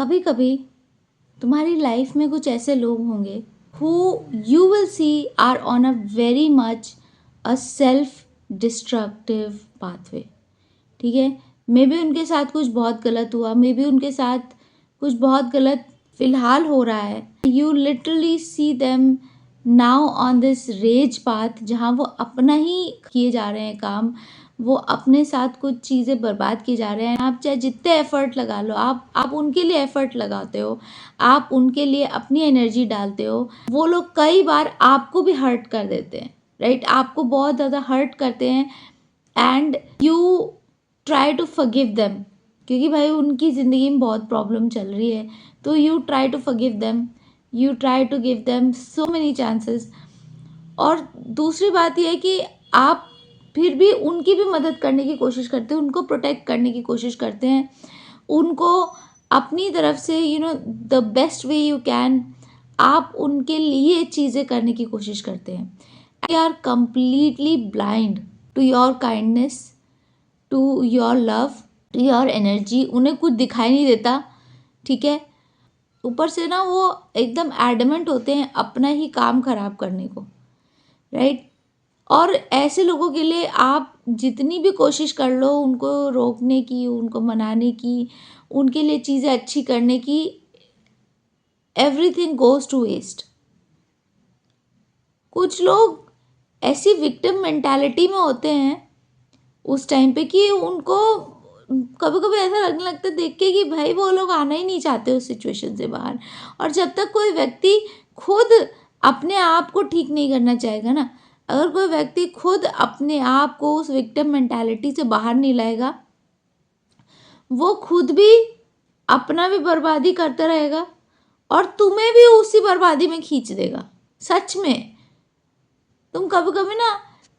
कभी कभी तुम्हारी लाइफ में कुछ ऐसे लोग होंगे who you will see are on a very much a self destructive pathway. ठीक है, मे बी उनके साथ कुछ बहुत गलत हुआ, मे बी उनके साथ कुछ बहुत गलत फिलहाल हो रहा है। You literally see them now on this rage path, जहाँ वो अपना ही किए जा रहे हैं काम, वो अपने साथ कुछ चीज़ें बर्बाद किए जा रहे हैं। आप चाहे जितने एफर्ट लगा लो, आप उनके लिए एफर्ट लगाते हो, आप उनके लिए अपनी एनर्जी डालते हो, वो लोग कई बार आपको भी हर्ट कर देते हैं, राइट? आपको बहुत ज़्यादा हर्ट करते हैं and you try to forgive them, क्योंकि भाई उनकी ज़िंदगी में बहुत प्रॉब्लम चल रही है, तो you try to forgive them, you try to give them so many chances. और दूसरी बात यह है कि आप फिर भी उनकी भी मदद करने की कोशिश करते हैं, उनको प्रोटेक्ट करने की कोशिश करते हैं, उनको अपनी तरफ से the best way you can आप उनके लिए चीज़ें करने की कोशिश करते हैं। They are completely blind to your kindness, to your love, to your energy. उन्हें कुछ दिखाई नहीं देता, ठीक है? ऊपर से ना वो एकदम एडमेंट होते हैं अपना ही काम खराब करने को, राइट? और ऐसे लोगों के लिए आप जितनी भी कोशिश कर लो उनको रोकने की, उनको मनाने की, उनके लिए चीज़ें अच्छी करने की, एवरीथिंग गोज टू वेस्ट। कुछ लोग ऐसी विक्टिम मेंटालिटी में होते हैं उस टाइम पे कि उनको कभी कभी ऐसा लगने लगता है देख के कि भाई वो लोग आना ही नहीं चाहते उस सिचुएशन से बाहर। और जब तक कोई व्यक्ति खुद अपने आप को ठीक नहीं करना चाहेगा ना, अगर कोई व्यक्ति खुद अपने आप को उस विक्टिम मेंटालिटी से बाहर नहीं लाएगा, वो खुद भी अपना भी बर्बादी करता रहेगा और तुम्हें भी उसी बर्बादी में खींच देगा। सच में तुम कभी कभी ना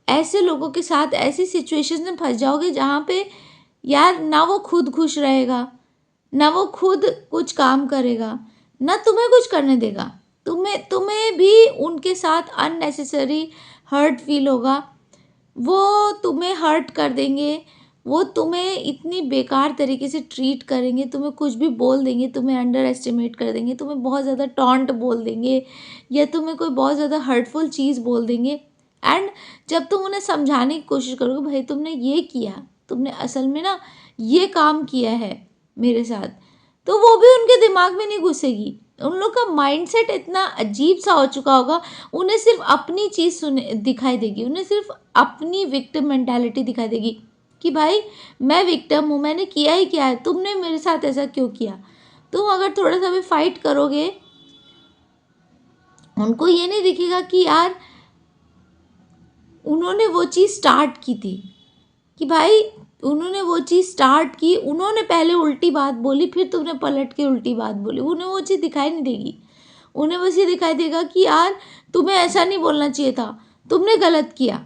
ऐसे लोगों के साथ ऐसी सिचुएशन में फंस जाओगे जहाँ पे यार ना वो खुद खुश रहेगा, ना वो खुद कुछ काम करेगा, ना तुम्हें कुछ करने देगा। तुम्हें भी उनके साथ अननेसेसरी हर्ट फील होगा, वो तुम्हें हर्ट कर देंगे, वो तुम्हें इतनी बेकार तरीके से ट्रीट करेंगे, तुम्हें कुछ भी बोल देंगे, तुम्हें अंडर एस्टिमेट कर देंगे, तुम्हें बहुत ज़्यादा टॉन्ट बोल देंगे या तुम्हें कोई बहुत ज़्यादा हर्टफुल चीज़ बोल देंगे। एंड जब तुम उन्हें समझाने की कोशिश करोगे भाई तुमने ये किया, तुमने असल में ना ये काम किया है मेरे साथ, तो वो भी उनके दिमाग में नहीं घुसेगी। उन लोग का माइंडसेट इतना अजीब सा हो चुका होगा, उन्हें सिर्फ अपनी चीज़ सुने दिखाई देगी, उन्हें सिर्फ अपनी विक्टिम मेंटालिटी दिखाई देगी कि भाई मैं विक्टिम हूँ, मैंने किया ही क्या है, तुमने मेरे साथ ऐसा क्यों किया। तुम अगर थोड़ा सा भी फाइट करोगे, उनको ये नहीं दिखेगा कि यार उन्होंने वो चीज़ स्टार्ट की थी, कि भाई उन्होंने वो चीज़ स्टार्ट की, उन्होंने पहले उल्टी बात बोली, फिर तुमने पलट के उल्टी बात बोली। उन्हें वो चीज़ दिखाई नहीं देगी, उन्हें बस ये दिखाई देगा कि यार तुम्हें ऐसा नहीं बोलना चाहिए था, तुमने गलत किया।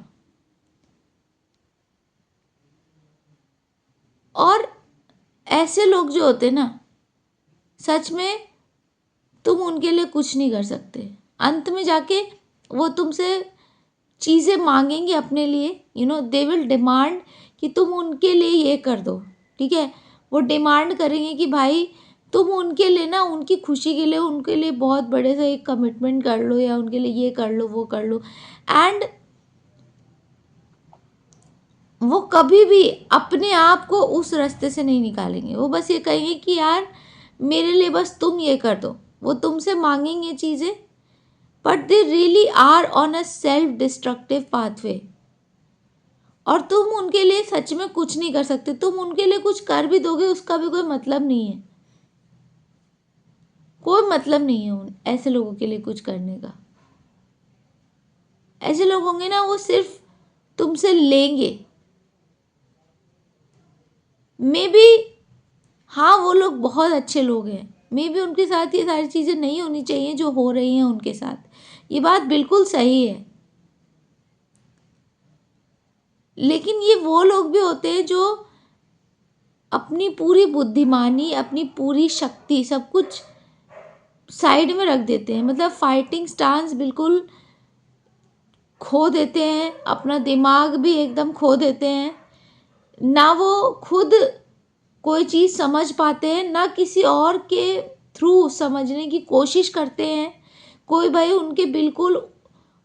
और ऐसे लोग जो होते ना, सच में तुम उनके लिए कुछ नहीं कर सकते। अंत में जाके वो तुमसे चीज़ें मांगेंगे अपने लिए, दे विल डिमांड कि तुम उनके लिए ये कर दो, ठीक है? वो डिमांड करेंगे कि भाई तुम उनके लिए ना, उनकी खुशी के लिए, उनके लिए बहुत बड़े से एक कमिटमेंट कर लो, या उनके लिए ये कर लो, वो कर लो। एंड वो कभी भी अपने आप को उस रास्ते से नहीं निकालेंगे। वो बस ये कहेंगे कि यार मेरे लिए बस तुम ये कर दो। वो तुमसे मांगेंगे चीज़ें, but they really are on a self destructive pathway. और तुम उनके लिए सच में कुछ नहीं कर सकते। तुम उनके लिए कुछ कर भी दोगे उसका भी कोई मतलब नहीं है, कोई मतलब नहीं है उन ऐसे लोगों के लिए कुछ करने का। ऐसे लोग होंगे ना, वो सिर्फ तुमसे लेंगे। मे बी हाँ वो लोग बहुत अच्छे लोग हैं, मे बी उनके साथ ये सारी चीज़ें नहीं होनी चाहिए जो हो रही हैं उनके साथ, ये बात बिल्कुल सही है। लेकिन ये वो लोग भी होते हैं जो अपनी पूरी बुद्धिमानी, अपनी पूरी शक्ति, सब कुछ साइड में रख देते हैं। मतलब फाइटिंग स्टांस बिल्कुल खो देते हैं, अपना दिमाग भी एकदम खो देते हैं। ना वो खुद कोई चीज़ समझ पाते हैं, ना किसी और के थ्रू समझने की कोशिश करते हैं। कोई भाई उनके बिल्कुल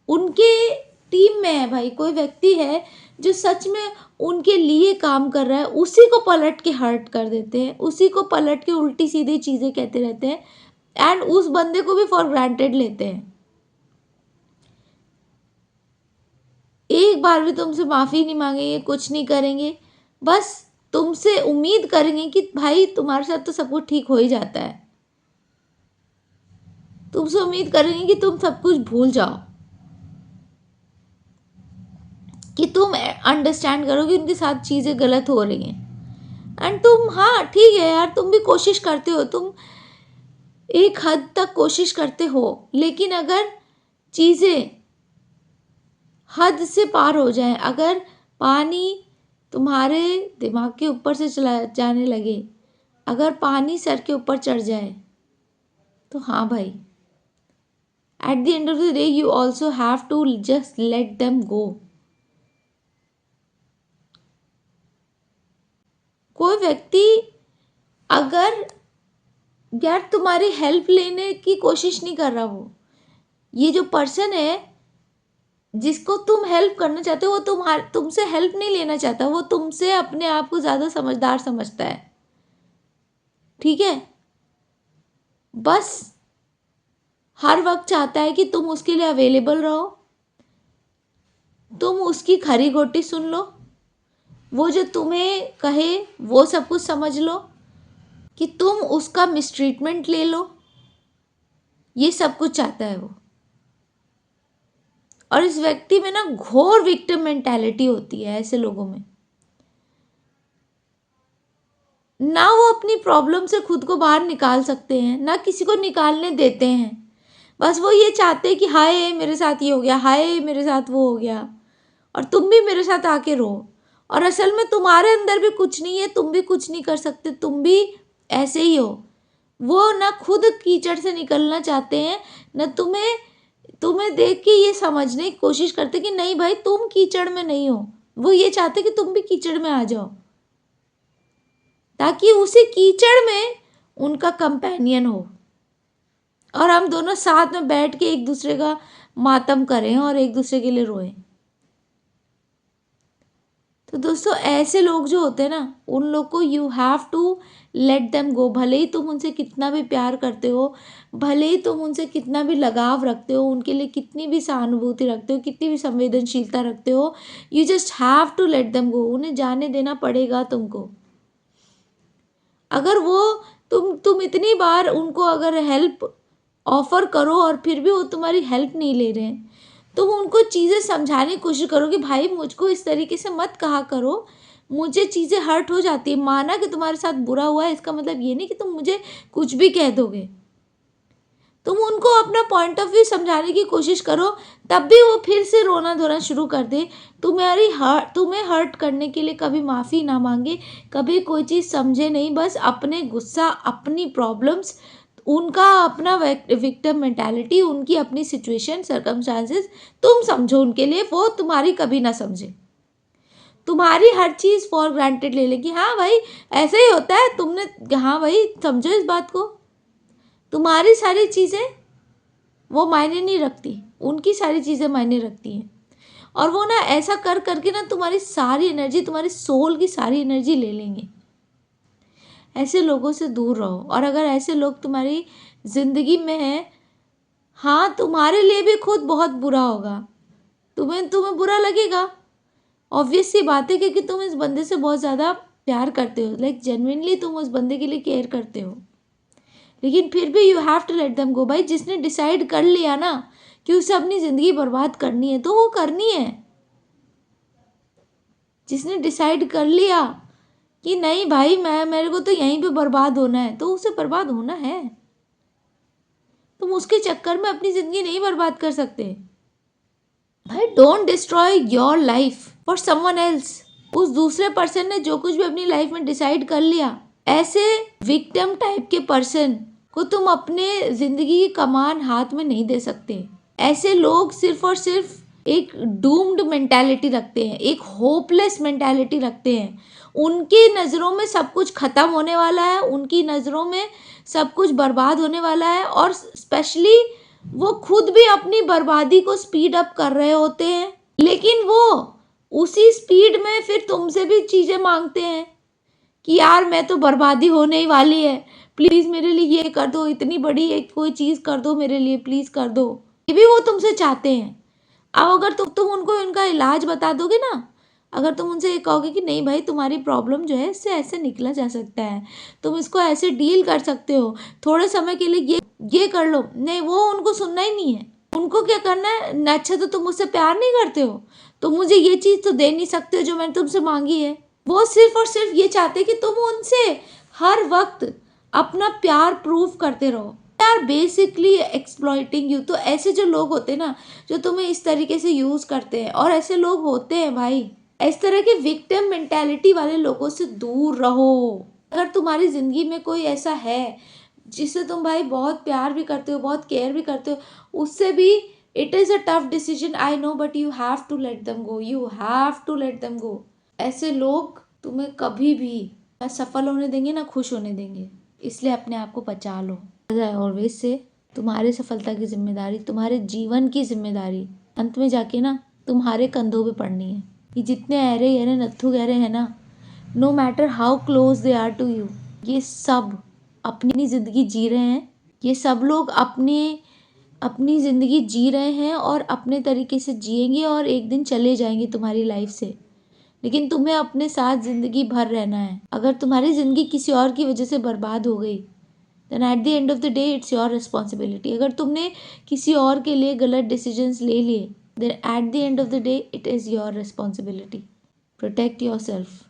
उनके टीम में है भाई, कोई व्यक्ति है जो सच में उनके लिए काम कर रहा है, उसी को पलट के हर्ट कर देते हैं, उसी को पलट के उल्टी सीधी चीज़ें कहते रहते हैं एंड उस बंदे को भी फॉर ग्रांटेड लेते हैं। एक बार भी तुमसे माफ़ी नहीं मांगेंगे, कुछ नहीं करेंगे, बस तुमसे उम्मीद करेंगे कि भाई तुम्हारे साथ तो सब कुछ ठीक हो ही जाता है। तुमसे उम्मीद करेंगे कि तुम सब कुछ भूल जाओ, कि तुम अंडरस्टैंड करो कि उनके साथ चीज़ें गलत हो रही हैं एंड तुम, हाँ ठीक है यार, तुम भी कोशिश करते हो, तुम एक हद तक कोशिश करते हो, लेकिन अगर चीज़ें हद से पार हो जाए, अगर पानी तुम्हारे दिमाग के ऊपर से चला जाने लगे, अगर पानी सर के ऊपर चढ़ जाए, तो हाँ भाई, at the end of the day you also have to just let them go. कोई व्यक्ति अगर यार तुम्हारी हेल्प लेने की कोशिश नहीं कर रहा, वो ये जो पर्सन है जिसको तुम हेल्प करना चाहते हो, वो तुमसे हेल्प नहीं लेना चाहता, वो तुमसे अपने आप को ज़्यादा समझदार समझता है, ठीक है। बस हर वक्त चाहता है कि तुम उसके लिए अवेलेबल रहो, तुम उसकी खरी खोटी सुन लो, वो जो तुम्हें कहे वो सब कुछ समझ लो, कि तुम उसका मिसट्रीटमेंट ले लो, ये सब कुछ चाहता है वो। और इस व्यक्ति में ना घोर विक्टिम मेंटालिटी होती है ऐसे लोगों में। ना वो अपनी प्रॉब्लम से खुद को बाहर निकाल सकते हैं, ना किसी को निकालने देते हैं। बस वो ये चाहते हैं कि हाय मेरे साथ ये हो गया, हाय मेरे साथ वो हो गया, और तुम भी मेरे साथ आके रो। और असल में तुम्हारे अंदर भी कुछ नहीं है, तुम भी कुछ नहीं कर सकते, तुम भी ऐसे ही हो। वो ना खुद कीचड़ से निकलना चाहते हैं, ना तुम्हें देख के ये समझने की कोशिश करते कि नहीं भाई तुम कीचड़ में नहीं हो। वो ये चाहते कि तुम भी कीचड़ में आ जाओ, ताकि उसी कीचड़ में उनका कंपेनियन हो और हम दोनों साथ में बैठ के एक दूसरे का मातम करें और एक दूसरे के लिए रोएं। तो दोस्तों ऐसे लोग जो होते हैं ना, उन लोग को you have to let them go. भले ही तुम उनसे कितना भी प्यार करते हो, भले ही तुम उनसे कितना भी लगाव रखते हो, उनके लिए कितनी भी सहानुभूति रखते हो, कितनी भी संवेदनशीलता रखते हो, you just have to let them go. उन्हें जाने देना पड़ेगा तुमको। अगर वो तुम इतनी बार उनको अगर हेल्प ऑफर करो और फिर भी वो तुम्हारी हेल्प नहीं ले रहे हैं, तो उनको चीज़ें समझाने की कोशिश करो कि भाई मुझको इस तरीके से मत कहा करो, मुझे चीज़ें हर्ट हो जाती है। माना कि तुम्हारे साथ बुरा हुआ है, इसका मतलब ये नहीं कि तुम मुझे कुछ भी कह दोगे। तुम उनको अपना पॉइंट ऑफ व्यू समझाने की कोशिश करो, तब भी वो फिर से रोना धोना शुरू कर दे, तुम्हें हर्ट करने के लिए कभी माफ़ी ना मांगे, कभी कोई चीज़ समझे नहीं, बस अपने गुस्सा, अपनी प्रॉब्लम्स, उनका अपना विक्टिम मेंटालिटी, उनकी अपनी सिचुएशन सर्कमस्टांसेस तुम समझो उनके लिए, वो तुम्हारी कभी ना समझे। तुम्हारी हर चीज़ फॉर ग्रांटेड ले लेगी, हाँ भाई ऐसे ही होता है, तुमने हाँ भाई समझो इस बात को। तुम्हारी सारी चीज़ें वो मायने नहीं रखती, उनकी सारी चीज़ें मायने रखती हैं। और वो ना ऐसा कर करके ना तुम्हारी सारी एनर्जी, तुम्हारी सोल की सारी एनर्जी ले लेंगे। ऐसे लोगों से दूर रहो। और अगर ऐसे लोग तुम्हारी ज़िंदगी में हैं, हाँ तुम्हारे लिए भी खुद बहुत बुरा होगा, तुम्हें बुरा लगेगा, ऑब्वियस सी बात है, क्योंकि तुम इस बंदे से बहुत ज़्यादा प्यार करते हो, लाइक जेन्युइनली तुम उस बंदे के लिए केयर करते हो। लेकिन फिर भी you have to let them go. भाई जिसने डिसाइड कर लिया ना कि उसे अपनी ज़िंदगी बर्बाद करनी है, तो वो करनी है। जिसने डिसाइड कर लिया कि नहीं भाई मेरे को तो यहीं पे बर्बाद होना है, तो उसे बर्बाद होना है। तुम उसके चक्कर में अपनी ज़िंदगी नहीं बर्बाद कर सकते। भाई don't destroy your life for someone else. उस दूसरे पर्सन ने जो कुछ भी अपनी लाइफ में डिसाइड कर लिया, ऐसे विक्टिम टाइप के पर्सन को तुम अपने ज़िंदगी की कमान हाथ में नहीं दे सकते। ऐसे लोग सिर्फ और सिर्फ एक डूम्ड मेंटालिटी रखते हैं, एक होपलेस मेंटालिटी रखते हैं। उनकी नज़रों में सब कुछ ख़त्म होने वाला है, उनकी नज़रों में सब कुछ बर्बाद होने वाला है, और स्पेशली वो खुद भी अपनी बर्बादी को स्पीड अप कर रहे होते हैं, लेकिन वो उसी स्पीड में फिर तुमसे भी चीज़ें मांगते हैं कि यार मैं तो बर्बादी होने ही वाली है, प्लीज़ मेरे लिए ये कर दो, इतनी बड़ी एक कोई चीज़ कर दो मेरे लिए, प्लीज़ कर दो। ये भी वो तुमसे चाहते हैं। अब अगर तुम उनको इनका इलाज बता दोगे ना, अगर तुम उनसे ये कहोगे कि नहीं भाई तुम्हारी प्रॉब्लम जो है इससे ऐसे निकला जा सकता है, तुम इसको ऐसे डील कर सकते हो, थोड़े समय के लिए ये कर लो, नहीं, वो उनको सुनना ही नहीं है। उनको क्या करना है, अच्छा तो तुम मुझसे प्यार नहीं करते हो, तो मुझे ये चीज़ तो दे नहीं सकते हो जो मैंने तुमसे मांगी है। वो सिर्फ और सिर्फ ये चाहते कि तुम उनसे हर वक्त अपना प्यार प्रूव करते रहो। Are basically exploiting you. तो ऐसे जो लोग होते हैं ना, जो तुम्हें इस तरीके से यूज करते हैं, और ऐसे लोग होते हैं भाई, इस तरह के विक्टिम मेंटालिटी वाले लोगों से दूर रहो। अगर तुम्हारी जिंदगी में कोई ऐसा है जिसे तुम भाई बहुत प्यार भी करते हो, बहुत केयर भी करते हो, उससे भी it is a tough decision, I know, but you have to let them go, you have to let them go. ऐसे लोग तुम्हें कभी भी ना सफल होने देंगे ना खुश होने देंगे, इसलिए अपने आप को बचा लो। ऑलवेज से तुम्हारे सफलता की जिम्मेदारी, तुम्हारे जीवन की जिम्मेदारी अंत में जाके ना तुम्हारे कंधों पे पड़नी है। ये जितने अरे गहरे नत्थु गहरे हैं ना, no matter how close they are to you, ये सब अपनी ज़िंदगी जी रहे हैं। ये सब लोग अपनी ज़िंदगी जी रहे हैं और अपने तरीके से जिएंगे और एक दिन चले जाएंगे तुम्हारी लाइफ से, लेकिन तुम्हें अपने साथ ज़िंदगी भर रहना है। अगर तुम्हारी ज़िंदगी किसी और की वजह से बर्बाद हो गई, then at the end of the day it's your responsibility. अगर तुमने किसी और के लिए गलत डिसीजंस ले लिए, then at the end of the day it is your responsibility. Protect your self.